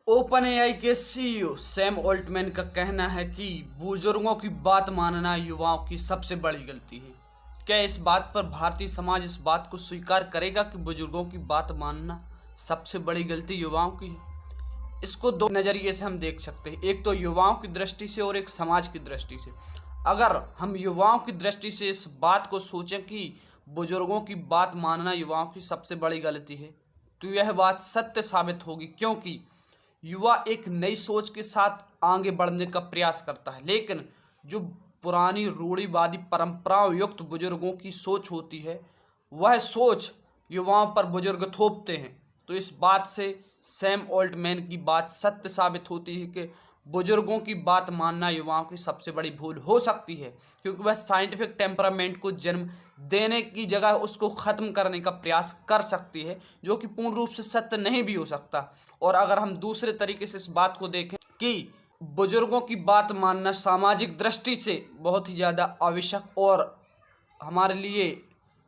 Open AI के CEO Sam Altman का कहना है कि बुजुर्गों की बात मानना युवाओं की सबसे बड़ी गलती है। क्या इस बात पर भारतीय समाज इस बात को स्वीकार करेगा कि बुजुर्गों की बात मानना सबसे बड़ी गलती युवाओं की है? इसको दो नज़रिए से हम देख सकते हैं, एक तो युवाओं की दृष्टि से और एक समाज की दृष्टि से। अगर हम युवाओं की दृष्टि से इस बात को सोचें कि बुजुर्गों की बात मानना युवाओं की सबसे बड़ी गलती है, तो यह बात सत्य साबित होगी, क्योंकि युवा एक नई सोच के साथ आगे बढ़ने का प्रयास करता है, लेकिन जो पुरानी रूढ़िवादी परंपराओं युक्त बुजुर्गों की सोच होती है, वह सोच युवाओं पर बुजुर्ग थोपते हैं। तो इस बात से सैम ऑल्टमैन की बात सत्य साबित होती है कि बुजुर्गों की बात मानना युवाओं की सबसे बड़ी भूल हो सकती है, क्योंकि वह साइंटिफिक टेम्परामेंट को जन्म देने की जगह उसको ख़त्म करने का प्रयास कर सकती है, जो कि पूर्ण रूप से सत्य नहीं भी हो सकता। और अगर हम दूसरे तरीके से इस बात को देखें कि बुजुर्गों की बात मानना सामाजिक दृष्टि से बहुत ही ज़्यादा आवश्यक और हमारे लिए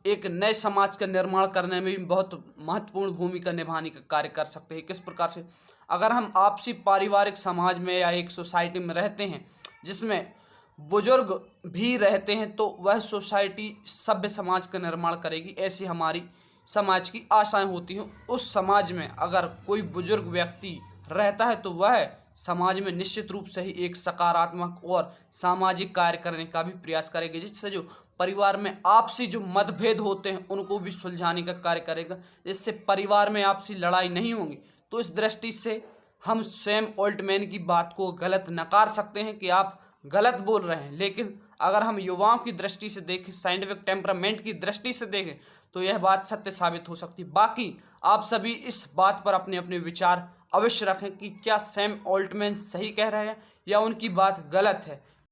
एक नए समाज का निर्माण करने में भी बहुत महत्वपूर्ण भूमिका निभाने का कार्य कर सकते हैं। किस प्रकार से? अगर हम आपसी पारिवारिक समाज में या एक सोसाइटी में रहते हैं जिसमें बुजुर्ग भी रहते हैं, तो वह सोसाइटी सभ्य समाज का निर्माण करेगी, ऐसी हमारी समाज की आशाएं होती हैं। उस समाज में अगर कोई बुजुर्ग व्यक्ति रहता है तो वह समाज में निश्चित रूप से ही एक सकारात्मक और सामाजिक कार्य करने का भी प्रयास करेगा, जिससे जो परिवार में आपसी जो मतभेद होते हैं उनको भी सुलझाने का कार्य करेगा, जिससे परिवार में आपसी लड़ाई नहीं होंगी। तो इस दृष्टि से हम सैम ऑल्टमैन की बात को गलत नकार सकते हैं कि आप गलत बोल रहे हैं, लेकिन अगर हम युवाओं की दृष्टि से देखें, साइंटिफिक टेम्परामेंट की दृष्टि से देखें, तो यह बात सत्य साबित हो सकती है। बाकी आप सभी इस बात पर अपने अपने विचार अवश्य रखें कि क्या सैम ऑल्टमैन सही कह रहे हैं या उनकी बात गलत है।